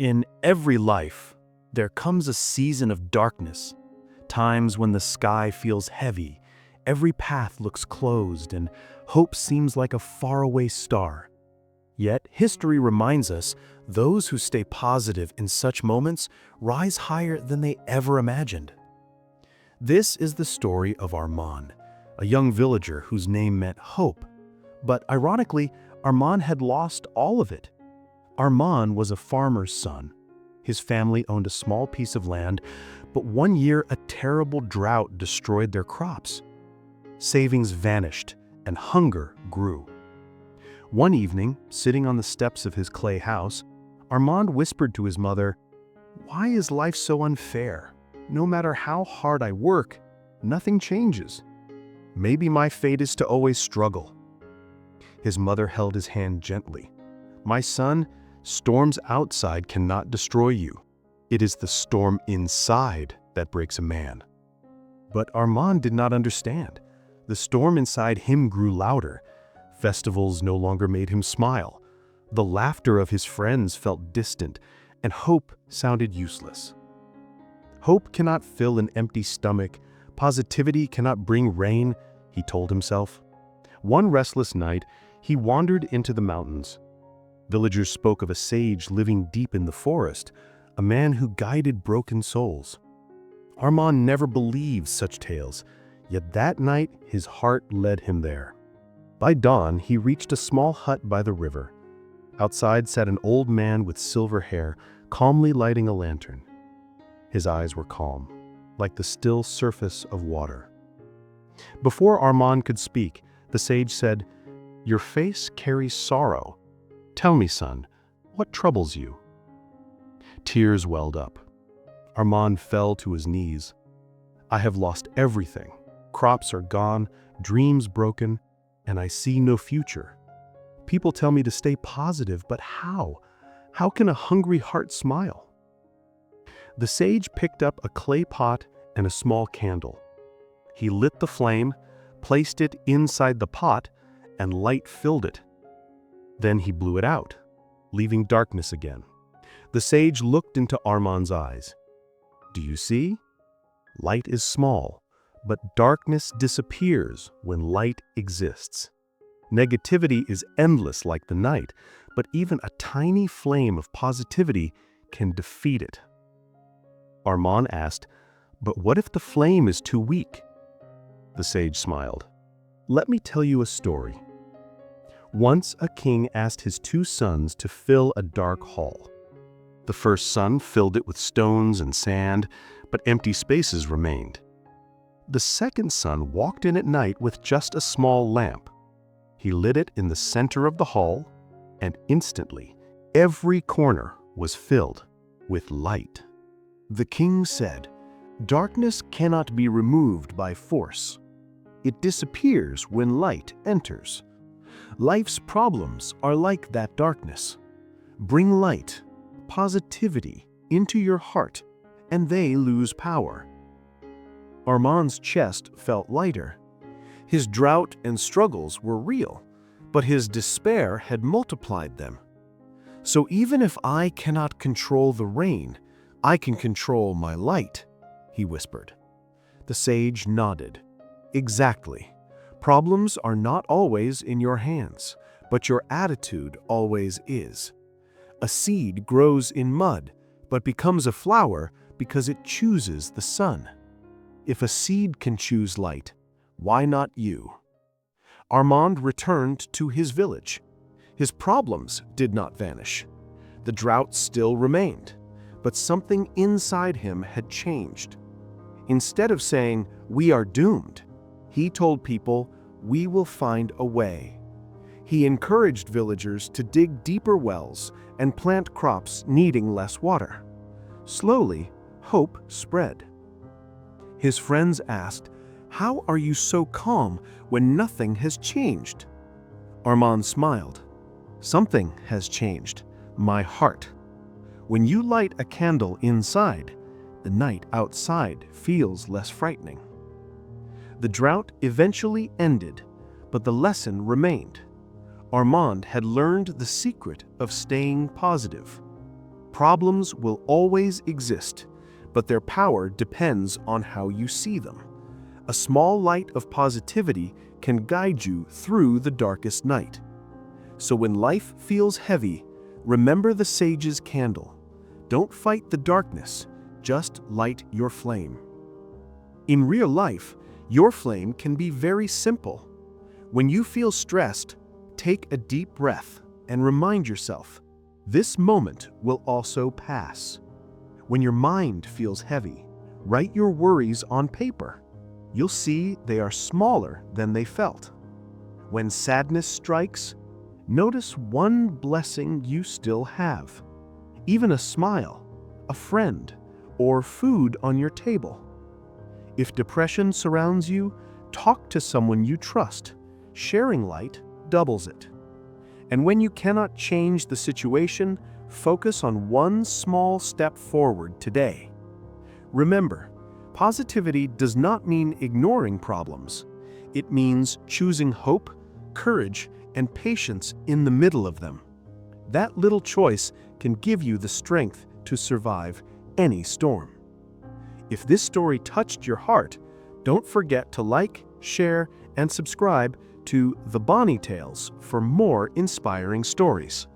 In every life, there comes a season of darkness, times when the sky feels heavy, every path looks closed, and hope seems like a faraway star. Yet, history reminds us those who stay positive in such moments rise higher than they ever imagined. This is the story of Armand, a young villager whose name meant hope. But ironically, Armand had lost all of it. Armand was a farmer's son. His family owned a small piece of land, but one year a terrible drought destroyed their crops. Savings vanished, and hunger grew. One evening, sitting on the steps of his clay house, Armand whispered to his mother, "Why is life so unfair? No matter how hard I work, nothing changes. Maybe my fate is to always struggle." His mother held his hand gently. "My son, storms outside cannot destroy you. It is the storm inside that breaks a man." But Armand did not understand. The storm inside him grew louder. Festivals no longer made him smile. The laughter of his friends felt distant, and hope sounded useless. Hope cannot fill an empty stomach. Positivity cannot bring rain, he told himself. One restless night, he wandered into the mountains. Villagers spoke of a sage living deep in the forest, a man who guided broken souls. Armand never believed such tales, yet that night his heart led him there. By dawn, he reached a small hut by the river. Outside sat an old man with silver hair, calmly lighting a lantern. His eyes were calm, like the still surface of water. Before Armand could speak, the sage said, "Your face carries sorrow. Tell me, son, what troubles you?" Tears welled up. Armand fell to his knees. "I have lost everything. Crops are gone, dreams broken, and I see no future. People tell me to stay positive, but how? How can a hungry heart smile?" The sage picked up a clay pot and a small candle. He lit the flame, placed it inside the pot, and light filled it. Then he blew it out, leaving darkness again. The sage looked into Armand's eyes. "Do you see? Light is small, but darkness disappears when light exists. Negativity is endless like the night, but even a tiny flame of positivity can defeat it." Armand asked, "But what if the flame is too weak?" The sage smiled. "Let me tell you a story. Once a king asked his two sons to fill a dark hall. The first son filled it with stones and sand, but empty spaces remained. The second son walked in at night with just a small lamp. He lit it in the center of the hall, and instantly, every corner was filled with light. The king said, "Darkness cannot be removed by force. It disappears when light enters. Life's problems are like that darkness. Bring light, positivity into your heart, and they lose power." Armand's chest felt lighter. His drought and struggles were real, but his despair had multiplied them. "So even if I cannot control the rain, I can control my light," he whispered. The sage nodded. "Exactly. Problems are not always in your hands, but your attitude always is. A seed grows in mud, but becomes a flower because it chooses the sun. If a seed can choose light, why not you?" Armand returned to his village. His problems did not vanish. The drought still remained, but something inside him had changed. Instead of saying, "We are doomed," he told people, "We will find a way." He encouraged villagers to dig deeper wells and plant crops needing less water. Slowly, hope spread. His friends asked, "How are you so calm when nothing has changed?" Armand smiled. "Something has changed, my heart. When you light a candle inside, the night outside feels less frightening." The drought eventually ended, but the lesson remained. Armand had learned the secret of staying positive. Problems will always exist, but their power depends on how you see them. A small light of positivity can guide you through the darkest night. So when life feels heavy, remember the sage's candle. Don't fight the darkness, just light your flame. In real life, your flame can be very simple. When you feel stressed, take a deep breath and remind yourself, this moment will also pass. When your mind feels heavy, write your worries on paper. You'll see they are smaller than they felt. When sadness strikes, notice one blessing you still have. Even a smile, a friend, or food on your table. If depression surrounds you, talk to someone you trust. Sharing light doubles it. And when you cannot change the situation, focus on one small step forward today. Remember, positivity does not mean ignoring problems. It means choosing hope, courage, and patience in the middle of them. That little choice can give you the strength to survive any storm. If this story touched your heart, don't forget to like, share, and subscribe to the Bani Tales for more inspiring stories.